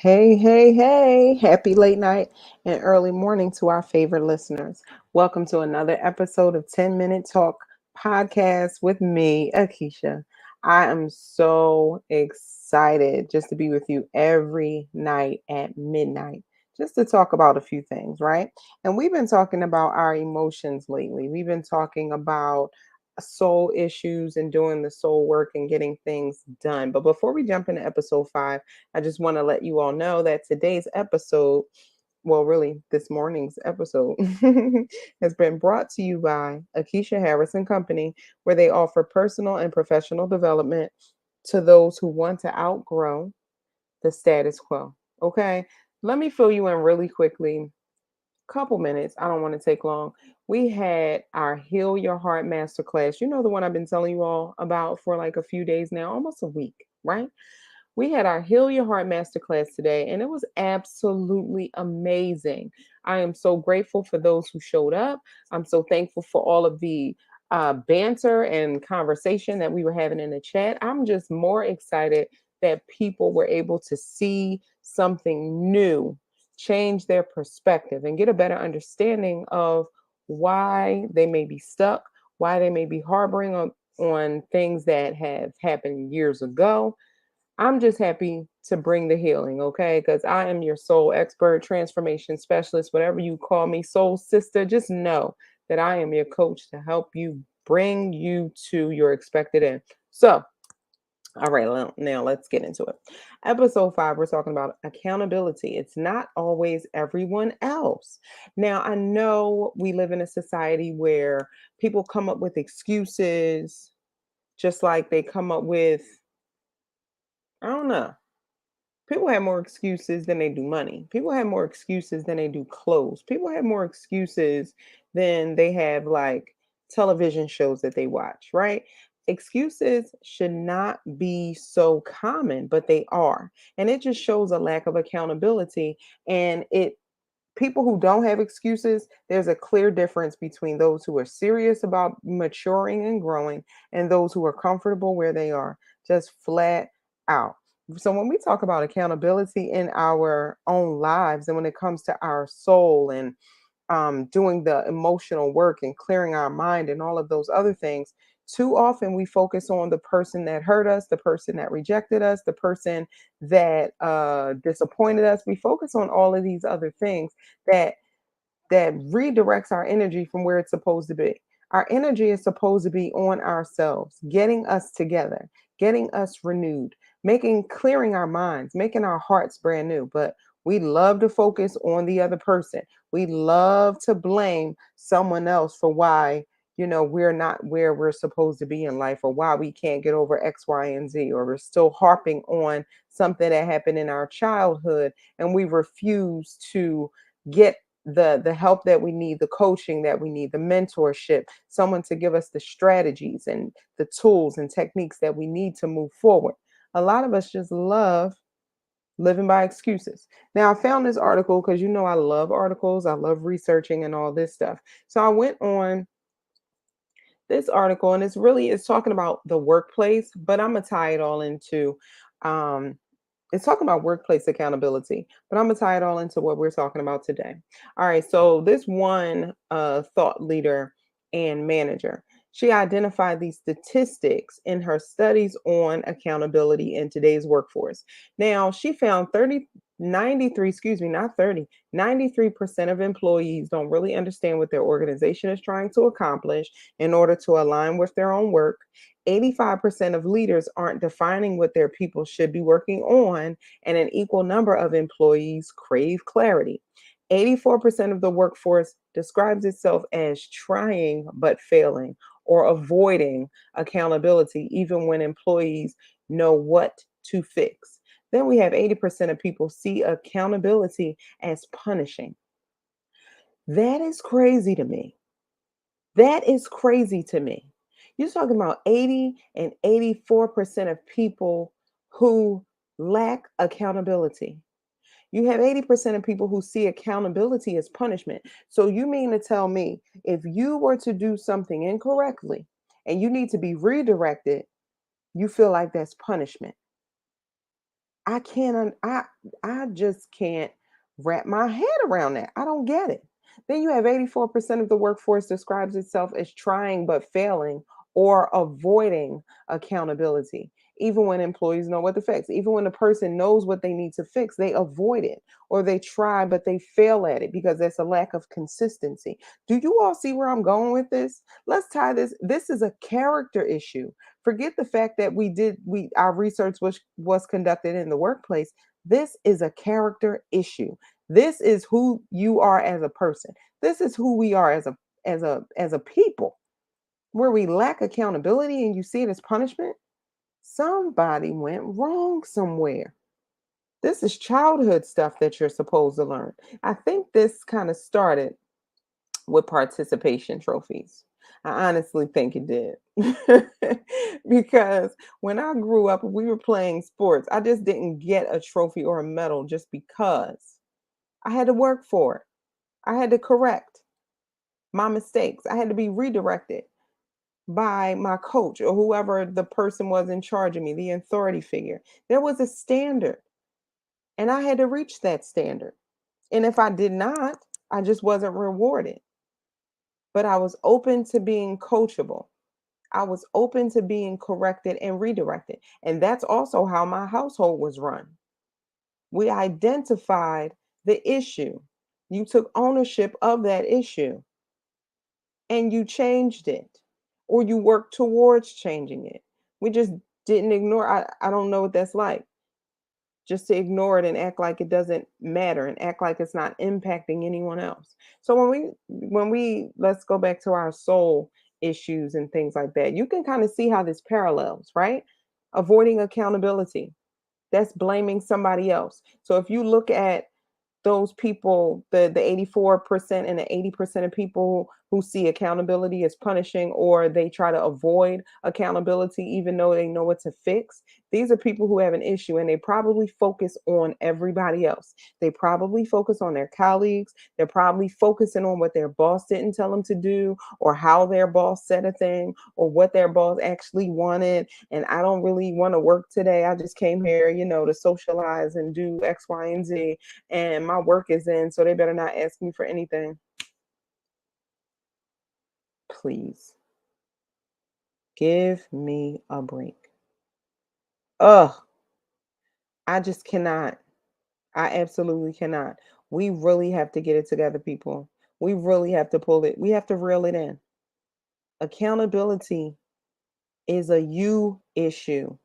Hey, hey, hey. Happy late night and early morning to our favorite listeners. Welcome to another episode of 10 Minute Talk podcast with me, Aquisha. I am so excited just to be with you every night at midnight, just to talk about a few things, right? And we've been talking about our emotions lately. We've been talking about soul issues and doing the soul work and getting things done. But before we jump into episode 5, I just want to let you all know that today's episode, well, really this morning's episode, has been brought to you by Aquisha Harris and Company, where they offer personal and professional development to those who want to outgrow the status quo. Okay, let me fill you in really quickly. Couple minutes. I don't want to take long. We had our Heal Your Heart Masterclass. You know, the one I've been telling you all about for like a few days now, almost a week, right? We had our Heal Your Heart Masterclass today, and it was absolutely amazing. I am so grateful for those who showed up. I'm so thankful for all of the banter and conversation that we were having in the chat. I'm just more excited that people were able to see something new, change their perspective, and get a better understanding of why they may be stuck, why they may be harboring on things that have happened years ago. I'm just happy to bring the healing, okay? Because I am your soul expert, transformation specialist, whatever you call me, soul sister. Just know that I am your coach to help you bring you to your expected end. So, all right, now let's get into it. Episode 5, we're talking about accountability. It's not always everyone else. Now, I know we live in a society where people come up with excuses, just like they come up with, I don't know. People have more excuses than they do money. People have more excuses than they do clothes. People have more excuses than they have like television shows that they watch, right? Excuses should not be so common, but they are. And it just shows a lack of accountability. And it people who don't have excuses, there's a clear difference between those who are serious about maturing and growing and those who are comfortable where they are, just flat out. So, when we talk about accountability in our own lives and when it comes to our soul and doing the emotional work and clearing our mind and all of those other things, too often we focus on the person that hurt us, the person that rejected us, the person that disappointed us. We focus on all of these other things that redirects our energy from where it's supposed to be. Our energy is supposed to be on ourselves, getting us together, getting us renewed, making clearing our minds, making our hearts brand new. But we love to focus on the other person. We love to blame someone else for why, we're not where we're supposed to be in life, or why we can't get over X, Y, and Z, or we're still harping on something that happened in our childhood and we refuse to get the help that we need, the coaching that we need, the mentorship, someone to give us the strategies and the tools and techniques that we need to move forward. A lot of us just love living by excuses. Now, I found this article because I love articles, I love researching and all this stuff. So I went on this article, and it's talking about the workplace, but I'm gonna tie it all into um it's talking about workplace accountability, but I'm gonna tie it all into what we're talking about today. All right, so this one thought leader and manager, she identified these statistics in her studies on accountability in today's workforce. Now, she found 93, excuse me, not 30, 93% of employees don't really understand what their organization is trying to accomplish in order to align with their own work. 85% of leaders aren't defining what their people should be working on, and an equal number of employees crave clarity. 84% of the workforce describes itself as trying but failing or avoiding accountability, even when employees know what to fix. Then we have 80% of people see accountability as punishing. That is crazy to me. That is crazy to me. You're talking about 80 and 84% of people who lack accountability. You have 80% of people who see accountability as punishment. So you mean to tell me if you were to do something incorrectly and you need to be redirected, you feel like that's punishment? I can't, I just can't wrap my head around that. I don't get it. Then you have 84% of the workforce describes itself as trying but failing or avoiding accountability. Even when employees know what to fix, even when the person knows what they need to fix, they avoid it or they try but they fail at it because there's a lack of consistency. Do you all see where I'm going with this? Let's tie this. This is a character issue. Forget the fact that we our research was conducted in the workplace. This is a character issue. This is who you are as a person. This is who we are as a people. Where we lack accountability and you see it as punishment, somebody went wrong somewhere. This is childhood stuff that you're supposed to learn. I think this kind of started with participation trophies. I honestly think it did. Because when I grew up, we were playing sports. I just didn't get a trophy or a medal just because. I had to work for it. I had to correct my mistakes. I had to be redirected by my coach or whoever the person was in charge of me, the authority figure. There was a standard, and I had to reach that standard. And if I did not, I just wasn't rewarded. But I was open to being coachable. I was open to being corrected and redirected. And that's also how my household was run. We identified the issue. You took ownership of that issue and you changed it, or you worked towards changing it. We just didn't ignore. I don't know what that's like. Just to ignore it and act like it doesn't matter and act like it's not impacting anyone else. So when we let's go back to our soul issues and things like that, you can kind of see how this parallels, right? Avoiding accountability, that's blaming somebody else. So if you look at those people, the 84% and the 80% of people who see accountability as punishing, or they try to avoid accountability even though they know what to fix, these are people who have an issue and they probably focus on everybody else. They probably focus on their colleagues. They're probably focusing on what their boss didn't tell them to do, or how their boss said a thing, or what their boss actually wanted. And I don't really want to work today. I just came here, to socialize and do X, Y, and Z, and my work is in, so they better not ask me for anything. Please give me a break. Ugh, I just cannot. I absolutely cannot. We really have to get it together, people. We really have to pull it. We have to reel it in. Accountability is a you issue.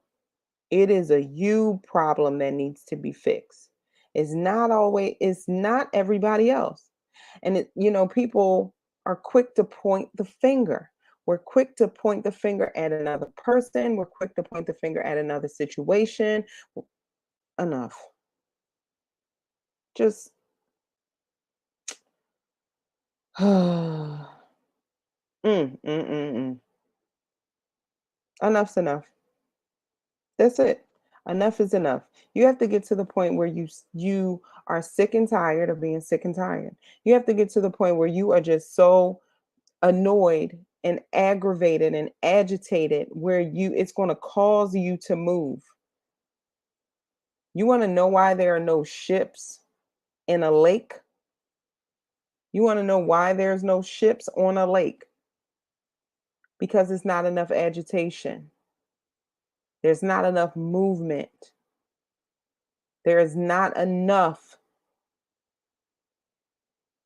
It is a you problem that needs to be fixed. It's not everybody else. And people are quick to point the finger. We're quick to point the finger at another person. We're quick to point the finger at another situation. Enough. Just mm, mm, mm, mm. Enough's enough. That's it. Enough is enough. You have to get to the point where you are sick and tired of being sick and tired. You have to get to the point where you are just so annoyed and aggravated and agitated where it's going to cause you to move. You want to know why there are no ships in a lake? You want to know why there's no ships on a lake? Because it's not enough agitation. There's not enough movement. There is not enough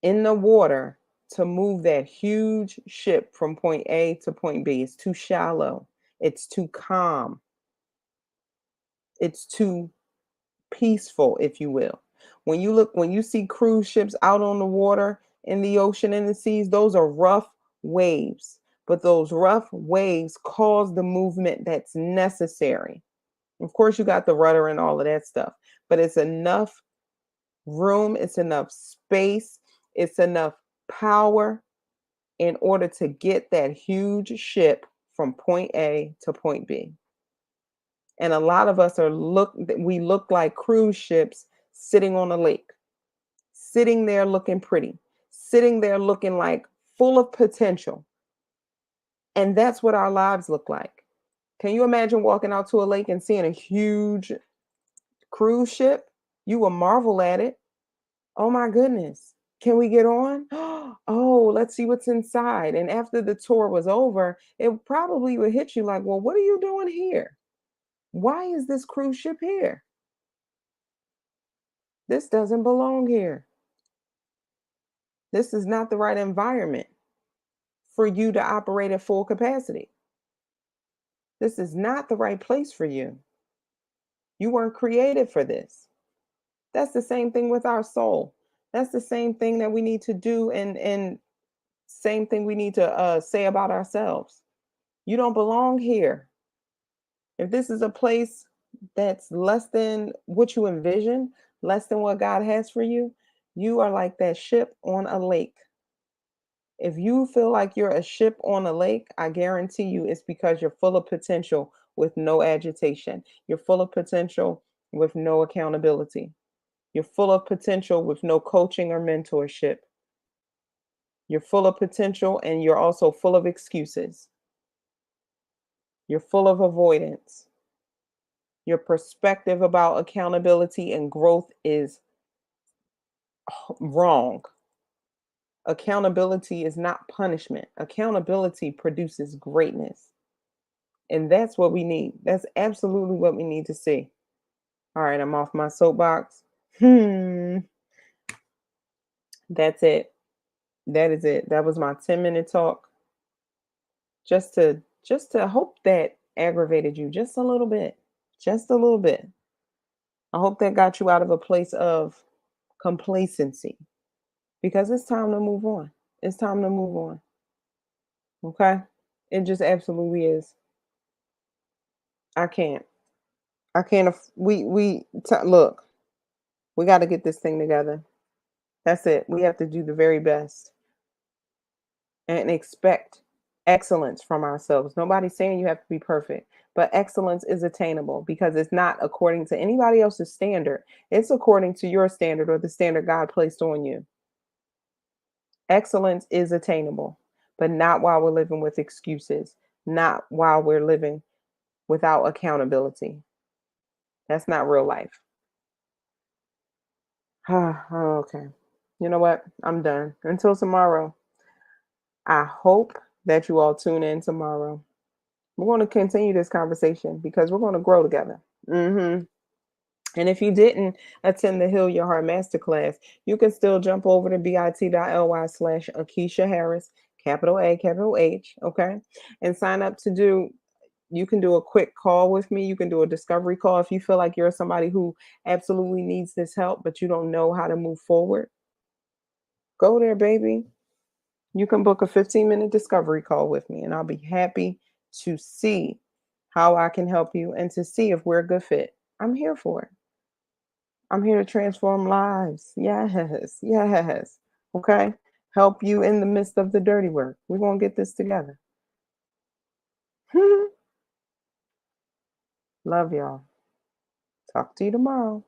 in the water to move that huge ship from point A to point B. It's too shallow. It's too calm. It's too peaceful, if you will. When you see cruise ships out on the water, in the ocean, in the seas, those are rough waves. But those rough waves cause the movement that's necessary. Of course, you got the rudder and all of that stuff, but it's enough room, it's enough space, it's enough power in order to get that huge ship from point A to point B. And a lot of us we look like cruise ships sitting on a lake, sitting there looking pretty, sitting there looking like full of potential. And that's what our lives look like. Can you imagine walking out to a lake and seeing a huge Cruise ship, you will marvel at it. Oh my goodness. Can we get on? Oh, let's see what's inside. And after the tour was over, it probably would hit you like, well, what are you doing here? Why is this cruise ship here? This doesn't belong here. This is not the right environment for you to operate at full capacity. This is not the right place for you. You weren't created for this. That's the same thing with our soul. That's the same thing that we need to do, and same thing we need to say about ourselves. You don't belong here. If this is a place that's less than what you envision, less than what God has for you, you are like that ship on a lake. If you feel like you're a ship on a lake, I guarantee you it's because you're full of potential with no agitation. You're full of potential with no accountability. You're full of potential with no coaching or mentorship. You're full of potential and you're also full of excuses. You're full of avoidance. Your perspective about accountability and growth is wrong. Accountability is not punishment. Accountability produces greatness. And that's what we need. That's absolutely what we need to see. All right, I'm off my soapbox. That's it. That is it. That was my 10-minute talk. Just to hope that aggravated you just a little bit. Just a little bit. I hope that got you out of a place of complacency, because it's time to move on. It's time to move on. Okay? It just absolutely is. I can't. I can't. Look. We got to get this thing together. That's it. We have to do the very best and expect excellence from ourselves. Nobody's saying you have to be perfect, but excellence is attainable because it's not according to anybody else's standard. It's according to your standard or the standard God placed on you. Excellence is attainable, but not while we're living with excuses, not while we're living without accountability. That's not real life. Okay. You know what? I'm done. Until tomorrow. I hope that you all tune in tomorrow. We're going to continue this conversation because we're going to grow together. And if you didn't attend the Heal Your Heart Masterclass, you can still jump over to bit.ly/Aquisha Harris, capital A, capital H, okay? And sign up to do, you can do a quick call with me. You can do a discovery call if you feel like you're somebody who absolutely needs this help, but you don't know how to move forward. Go there, baby. You can book a 15-minute discovery call with me, and I'll be happy to see how I can help you and to see if we're a good fit. I'm here for it. I'm here to transform lives. Yes, yes. Okay. Help you in the midst of the dirty work. We're going to get this together. Love y'all. Talk to you tomorrow.